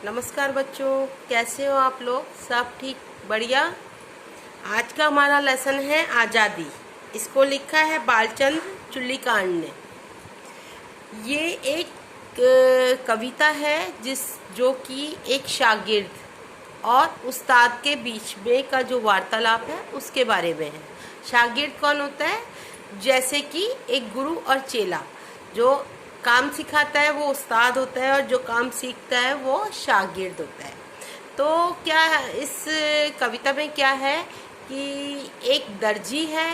नमस्कार बच्चों, कैसे हो आप लोग? सब ठीक, बढ़िया। आज का हमारा लेसन है आज़ादी। इसको लिखा है बालचंद्र चुल्लीकांड ने। ये एक कविता है जो कि एक शागिर्द और उस्ताद के बीच में का जो वार्तालाप है उसके बारे में है। शागिर्द कौन होता है? जैसे कि एक गुरु और चेला। जो काम सिखाता है वो उस्ताद होता है और जो काम सीखता है वो शागिर्द होता है। तो क्या इस कविता में क्या है कि एक दर्जी है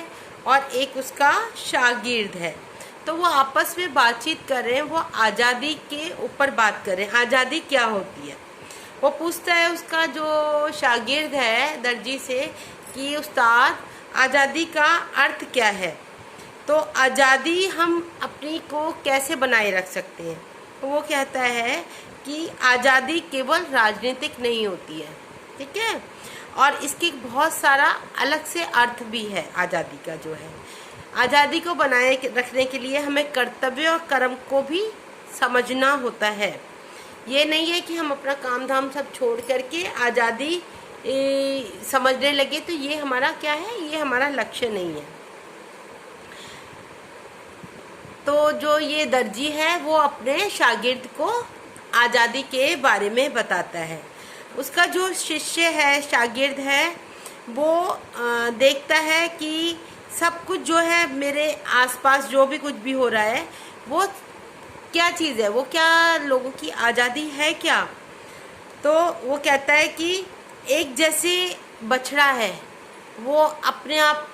और एक उसका शागिर्द है। तो वो आपस में बातचीत कर रहे हैं, वो आज़ादी के ऊपर बात कर रहे हैं। आज़ादी क्या होती है? वो पूछता है उसका जो शागिर्द है दर्जी से कि उस्ताद, आज़ादी का अर्थ क्या है? तो आज़ादी हम अपनी को कैसे बनाए रख सकते हैं? तो वो कहता है कि आज़ादी केवल राजनीतिक नहीं होती है, ठीक है, और इसके बहुत सारा अलग से अर्थ भी है। आज़ादी का जो है, आज़ादी को बनाए रखने के लिए हमें कर्तव्य और कर्म को भी समझना होता है। ये नहीं है कि हम अपना काम धाम सब छोड़ करके आज़ादी समझने लगे, तो ये हमारा क्या है, ये हमारा लक्ष्य नहीं है। तो जो ये दर्जी है वो अपने शागिर्द को आज़ादी के बारे में बताता है। उसका जो शिष्य है, शागिर्द है, वो देखता है कि सब कुछ जो है मेरे आसपास जो भी कुछ भी हो रहा है वो क्या चीज़ है, वो क्या लोगों की आज़ादी है क्या? तो वो कहता है कि एक जैसे बछड़ा है, वो अपने आप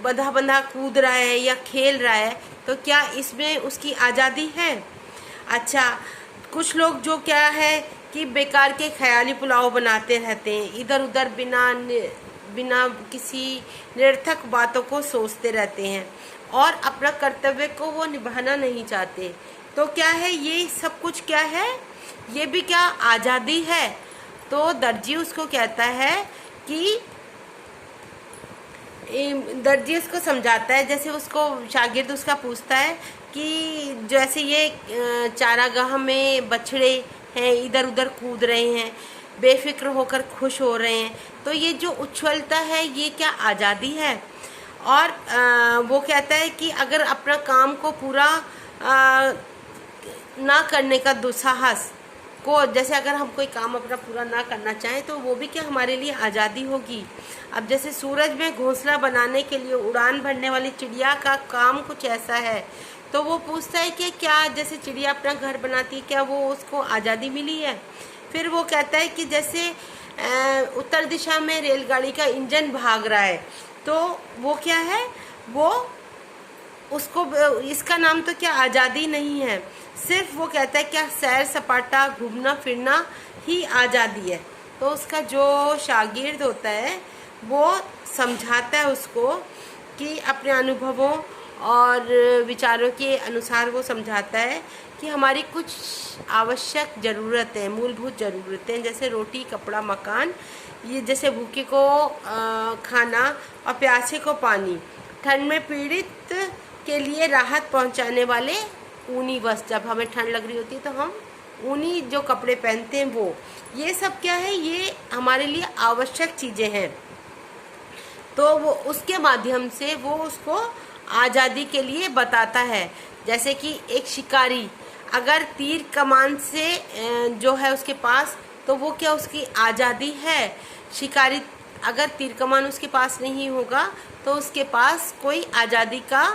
बंधा बंधा कूद रहा है या खेल रहा है, तो क्या इसमें उसकी आज़ादी है? अच्छा, कुछ लोग जो क्या है कि बेकार के ख्याली पुलाव बनाते रहते हैं, इधर उधर बिना किसी निरर्थक बातों को सोचते रहते हैं और अपना कर्तव्य को वो निभाना नहीं चाहते। तो क्या है ये सब कुछ? क्या है ये? भी क्या आज़ादी है? तो दर्जी उसको कहता है कि दर्जी उसको समझाता है। जैसे उसको शागिर्द उसका पूछता है कि जैसे ये चारागाह में बछड़े हैं, इधर उधर कूद रहे हैं, बेफिक्र होकर खुश हो रहे हैं, तो ये जो उछलता है ये क्या आज़ादी है? और वो कहता है कि अगर अपना काम को पूरा ना करने का दुस्साहस को, जैसे अगर हम कोई काम अपना पूरा ना करना चाहें तो वो भी क्या हमारे लिए आज़ादी होगी? अब जैसे सूरज में घोंसला बनाने के लिए उड़ान भरने वाली चिड़िया का काम कुछ ऐसा है, तो वो पूछता है कि क्या जैसे चिड़िया अपना घर बनाती है, क्या वो उसको आज़ादी मिली है? फिर वो कहता है कि जैसे उत्तर दिशा में रेलगाड़ी का इंजन भाग रहा है, तो वो क्या है, वो उसको इसका नाम तो क्या आज़ादी नहीं है। सिर्फ वो कहता है क्या सैर सपाटा घूमना फिरना ही आज़ादी है। तो उसका जो शागिर्द होता है वो समझाता है उसको कि अपने अनुभवों और विचारों के अनुसार वो समझाता है कि हमारी कुछ आवश्यक ज़रूरतें, मूलभूत ज़रूरतें, जैसे रोटी, कपड़ा, मकान, ये जैसे भूखे को खाना और प्यासे को पानी, ठंड में पीड़ित के लिए राहत पहुंचाने वाले ऊनी वस्त्र, जब हमें ठंड लग रही होती है तो हम ऊनी जो कपड़े पहनते हैं वो, ये सब क्या है, ये हमारे लिए आवश्यक चीज़ें हैं। तो वो उसके माध्यम से वो उसको आज़ादी के लिए बताता है। जैसे कि एक शिकारी अगर तीर कमान से जो है उसके पास, तो वो क्या उसकी आज़ादी है? शिकारी अगर तीर कमान उसके पास नहीं होगा तो उसके पास कोई आज़ादी का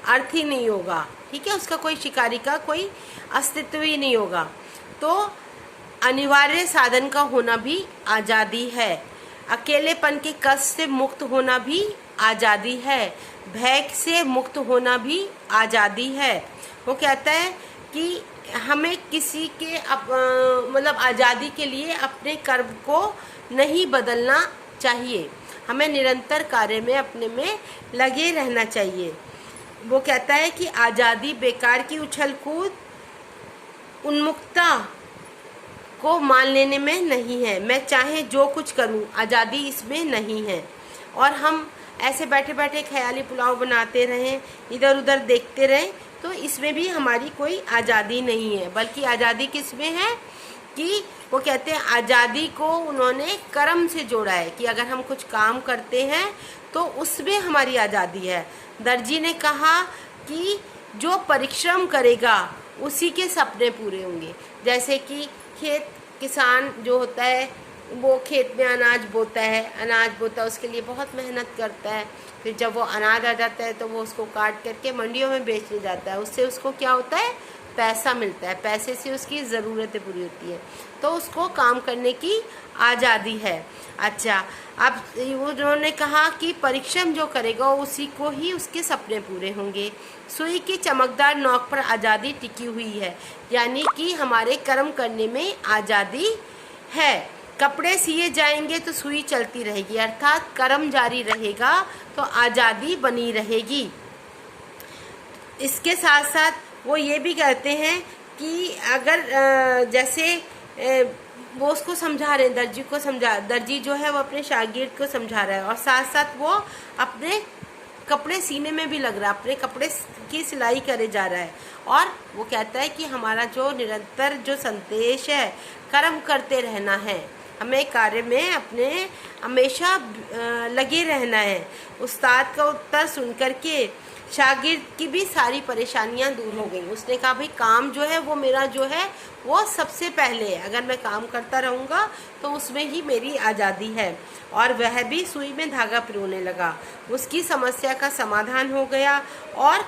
अर्थ ही नहीं होगा, ठीक है, उसका कोई शिकारी का कोई अस्तित्व ही नहीं होगा। तो अनिवार्य साधन का होना भी आज़ादी है। अकेलेपन के कष्ट से मुक्त होना भी आज़ादी है। भय से मुक्त होना भी आज़ादी है। वो कहता है कि हमें किसी के मतलब आज़ादी के लिए अपने कर्म को नहीं बदलना चाहिए, हमें निरंतर कार्य में अपने में लगे रहना चाहिए। वो कहता है कि आज़ादी बेकार की उछल कूद, उन्मुक्तता को मान लेने में नहीं है। मैं चाहे जो कुछ करूं, आज़ादी इसमें नहीं है। और हम ऐसे बैठे बैठे ख्याली पुलाव बनाते रहें, इधर उधर देखते रहें, तो इसमें भी हमारी कोई आज़ादी नहीं है। बल्कि आज़ादी किस में है कि वो कहते हैं आज़ादी को उन्होंने कर्म से जोड़ा है कि अगर हम कुछ काम करते हैं तो उसमें हमारी आज़ादी है। दर्जी ने कहा कि जो परिश्रम करेगा उसी के सपने पूरे होंगे। जैसे कि किसान जो होता है वो खेत में अनाज बोता है, उसके लिए बहुत मेहनत करता है। फिर जब वो अनाज आ जाता है तो वो उसको काट करके मंडियों में बेचने जाता है, उससे उसको क्या होता है, पैसा मिलता है, पैसे से उसकी ज़रूरतें पूरी होती हैं, तो उसको काम करने की आज़ादी है। अच्छा, अब उन्होंने कहा कि परिश्रम जो करेगा उसी को ही उसके सपने पूरे होंगे। सुई की चमकदार नोक पर आज़ादी टिकी हुई है, यानी कि हमारे कर्म करने में आज़ादी है। कपड़े सिए जाएंगे तो सुई चलती रहेगी, अर्थात कर्म जारी रहेगा तो आज़ादी बनी रहेगी। इसके साथ साथ वो ये भी कहते हैं कि अगर जैसे वो उसको समझा रहे हैं, दर्जी जो है वो अपने शागिर्द को समझा रहा है और साथ साथ वो अपने कपड़े सीने में भी लग रहा है, अपने कपड़े की सिलाई करे जा रहा है। और वो कहता है कि हमारा जो निरंतर जो संदेश है, कर्म करते रहना है, हमें कार्य में अपने हमेशा लगे रहना है। उस्ताद का उत्तर सुनकर के शागिर्द की भी सारी परेशानियां दूर हो गई। उसने कहा भाई काम जो है वो मेरा जो है वो सबसे पहले है, अगर मैं काम करता रहूँगा तो उसमें ही मेरी आज़ादी है। और वह भी सुई में धागा पिरोने लगा। उसकी समस्या का समाधान हो गया और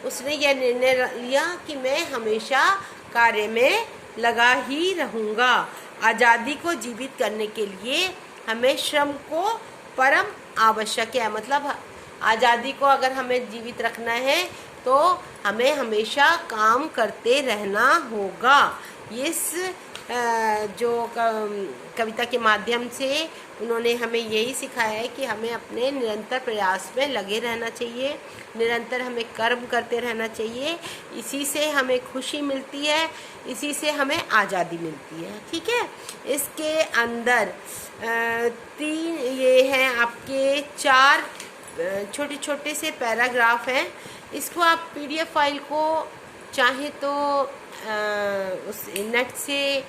उसने यह निर्णय लिया कि मैं हमेशा कार्य में लगा ही रहूँगा। आज़ादी को जीवित करने के लिए हमें श्रम को परम आवश्यक है। मतलब आज़ादी को अगर हमें जीवित रखना है तो हमें हमेशा काम करते रहना होगा। इस जो कविता के माध्यम से उन्होंने हमें यही सिखाया है कि हमें अपने निरंतर प्रयास में लगे रहना चाहिए, निरंतर हमें कर्म करते रहना चाहिए। इसी से हमें खुशी मिलती है, इसी से हमें आज़ादी मिलती है। ठीक है, इसके अंदर 3 ये हैं आपके 4 छोटे छोटे से पैराग्राफ हैं। इसको आप PDF फाइल को चाहे तो उस नेट से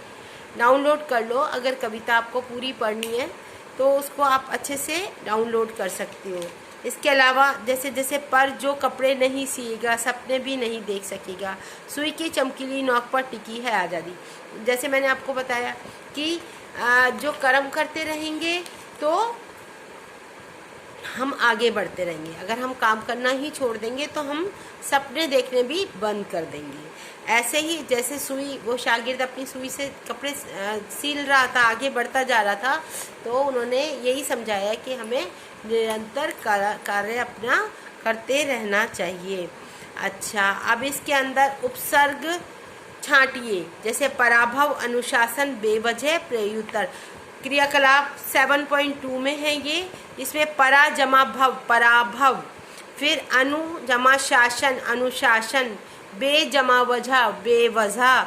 डाउनलोड कर लो। अगर कविता आपको पूरी पढ़नी है तो उसको आप अच्छे से डाउनलोड कर सकते हो। इसके अलावा जैसे जैसे पर जो कपड़े नहीं सिएगा सपने भी नहीं देख सकेगा, सुई की चमकीली नोक पर टिकी है आज़ादी। जैसे मैंने आपको बताया कि जो कर्म करते रहेंगे तो हम आगे बढ़ते रहेंगे। अगर हम काम करना ही छोड़ देंगे तो हम सपने देखने भी बंद कर देंगे। ऐसे ही जैसे सुई, वो शागिर्द अपनी सुई से कपड़े सील रहा था, आगे बढ़ता जा रहा था, तो उन्होंने यही समझाया कि हमें निरंतर कार्य अपना करते रहना चाहिए। अच्छा, अब इसके अंदर उपसर्ग छांटिए। जैसे पराभव, अनुशासन, बेवजह, प्रत्युत्तर। क्रियाकलाप 7.2 में है ये। इसमें परा जमा भव, पराभव, फिर अनु जमा शासन, अनुशासन, बे जमा वजह, बेवजह,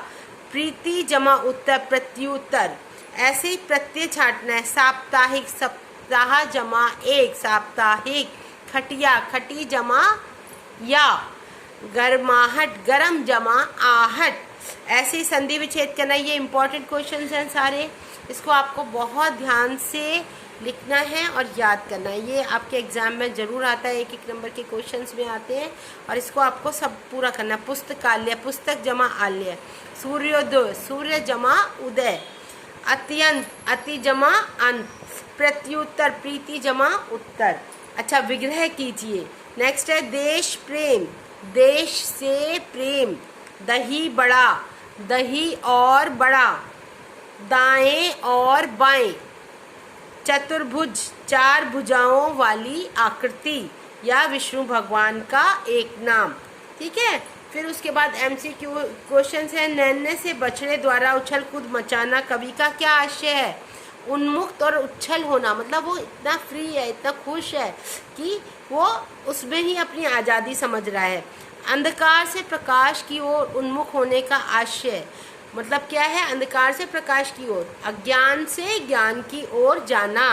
प्रीति जमा उत्तर, प्रत्युत्तर। ऐसे ही प्रत्यय छाटना है। साप्ताहिक, सप्ताह जमा एक, साप्ताहिक। खटिया, खटी जमा या। गर्माहट, गरम जमा आहट। ऐसे ही संधि विच्छेद करना। ये इंपॉर्टेंट क्वेश्चन हैं सारे, इसको आपको बहुत ध्यान से लिखना है और याद करना है। ये आपके एग्जाम में ज़रूर आता है, 1-1 नंबर के क्वेश्चंस में आते हैं और इसको आपको सब पूरा करना है। पुस्तकालय, पुस्तक जमा आलय। सूर्योदय, सूर्य जमा उदय। अत्यंत, अति जमा अंत। प्रत्युत्तर, प्रीति जमा उत्तर। अच्छा, विग्रह कीजिए। नेक्स्ट है देश प्रेम, देश से प्रेम। दही बड़ा, दही और बड़ा। दाएं और बाएं। चतुर्भुज, 4 भुजाओं वाली आकृति या विष्णु भगवान का एक नाम। ठीक है, फिर उसके बाद MCQ क्वेश्चन है। नैन्य से बछड़े द्वारा उछल कूद मचाना कवि का क्या आशय है? उन्मुक्त और उछल होना, मतलब वो इतना फ्री है, इतना खुश है कि वो उसमें ही अपनी आज़ादी समझ रहा है। अंधकार से प्रकाश की ओर उन्मुख होने का आशय, मतलब क्या है? अंधकार से प्रकाश की ओर, अज्ञान से ज्ञान की ओर जाना।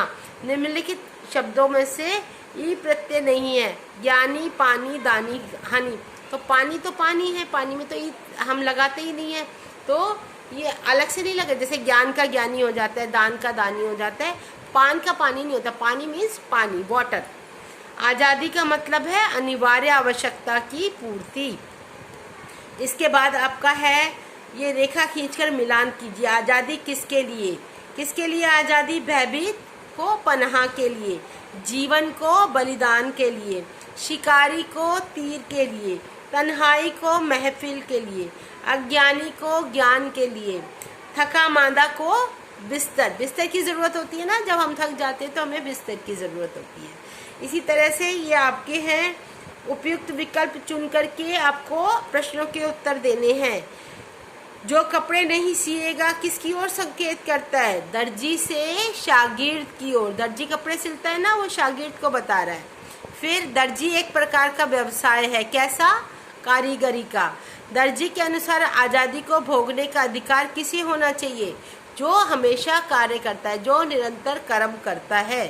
निम्नलिखित शब्दों में से ई प्रत्यय नहीं है। ज्ञानी, पानी, दानी, हानि। तो पानी है, पानी में तो ई हम लगाते ही नहीं है, तो ये अलग से नहीं लगे, जैसे ज्ञान का ज्ञानी हो जाता है, दान का दानी हो जाता है, पान का पानी नहीं होता। पानी मीन्स पानी, वाटर। आज़ादी का मतलब है अनिवार्य आवश्यकता की पूर्ति। इसके बाद आपका है, ये रेखा खींचकर मिलान कीजिए। आज़ादी किसके लिए? किसके लिए आज़ादी? भयभीत को पनाह के लिए, जीवन को बलिदान के लिए, शिकारी को तीर के लिए, तन्हाई को महफिल के लिए, अज्ञानी को ज्ञान के लिए, थका मांदा को बिस्तर। बिस्तर की ज़रूरत होती है ना, जब हम थक जाते हैं तो हमें बिस्तर की ज़रूरत होती है। इसी तरह से ये आपके हैं, उपयुक्त विकल्प चुन करके आपको प्रश्नों के उत्तर देने हैं। जो कपड़े नहीं सिएगा किसकी ओर संकेत करता है? दर्जी से शागिर्द की ओर। दर्जी कपड़े सिलता है ना, वो शागिर्द को बता रहा है। फिर दर्जी एक प्रकार का व्यवसाय है, कैसा? कारीगरी का। दर्जी के अनुसार आज़ादी को भोगने का अधिकार किसे होना चाहिए? जो हमेशा कार्य करता है, जो निरंतर कर्म करता है।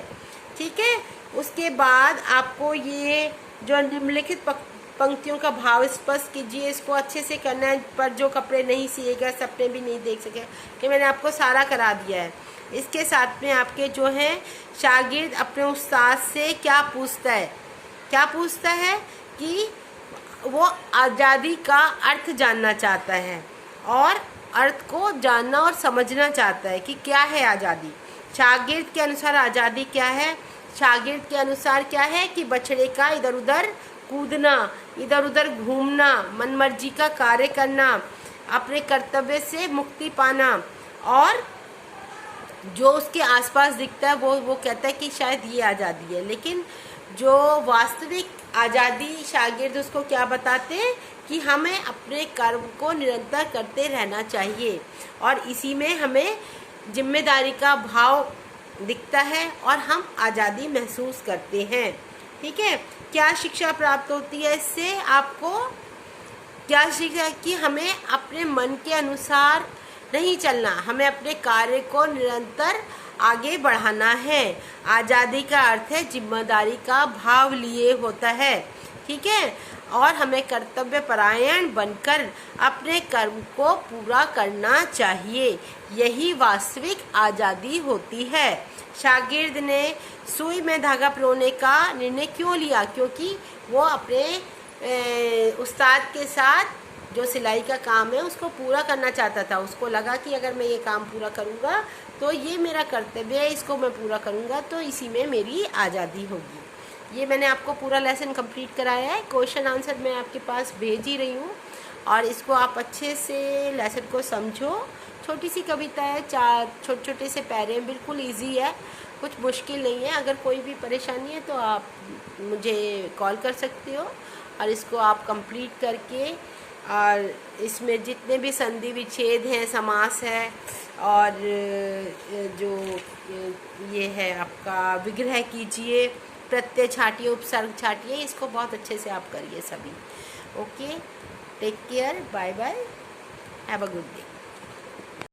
ठीक है। उसके बाद आपको ये जो निम्नलिखित पंक्तियों का भाव स्पष्ट कीजिए, इसको अच्छे से करना है। पर जो कपड़े नहीं सिएगा, सपने भी नहीं देख सके, कि मैंने आपको सारा करा दिया है। इसके साथ में आपके जो हैं, शागिर्द अपने उस्ताद से क्या पूछता है? क्या पूछता है? कि वो आज़ादी का अर्थ जानना चाहता है और अर्थ को जानना और समझना चाहता है कि क्या है आज़ादी। शागिर्द के अनुसार आज़ादी क्या है? शागिर्द के अनुसार क्या है कि बछड़े का इधर उधर कूदना, इधर उधर घूमना, मनमर्जी का कार्य करना, अपने कर्तव्य से मुक्ति पाना, और जो उसके आसपास दिखता है वो कहता है कि शायद ये आज़ादी है। लेकिन जो वास्तविक आज़ादी शागिर्द उसको क्या बताते हैं कि हमें अपने कर्म को निरंतर करते रहना चाहिए, और इसी में हमें जिम्मेदारी का भाव दिखता है और हम आज़ादी महसूस करते हैं। ठीक है। क्या शिक्षा प्राप्त होती है इससे? आपको क्या शिक्षा? कि हमें अपने मन के अनुसार नहीं चलना, हमें अपने कार्य को निरंतर आगे बढ़ाना है। आज़ादी का अर्थ है जिम्मेदारी का भाव लिए होता है। ठीक है। और हमें कर्तव्य परायण बनकर अपने कर्म को पूरा करना चाहिए, यही वास्तविक आज़ादी होती है। शागिर्द ने सुई में धागा पिरोने का निर्णय क्यों लिया? क्योंकि वो अपने उस्ताद के साथ जो सिलाई का काम है उसको पूरा करना चाहता था। उसको लगा कि अगर मैं ये काम पूरा करूँगा तो ये मेरा कर्तव्य है, इसको मैं पूरा करूँगा तो इसी में मेरी आज़ादी होगी। ये मैंने आपको पूरा लेसन कंप्लीट कराया है। क्वेश्चन आंसर मैं आपके पास भेज ही रही हूँ, और इसको आप अच्छे से लेसन को समझो। छोटी सी कविता है, 4 छोटे छोटे से पैरे हैं, बिल्कुल इजी है, कुछ मुश्किल नहीं है। अगर कोई भी परेशानी है तो आप मुझे कॉल कर सकते हो, और इसको आप कंप्लीट करके, और इसमें जितने भी संधि विच्छेद हैं, समास है, और जो ये है आपका विग्रह कीजिए, प्रत्यय छाटिए, उपसर्ग छाटिए, इसको बहुत अच्छे से आप करिए सभी। Okay, take care, bye bye, have a good day.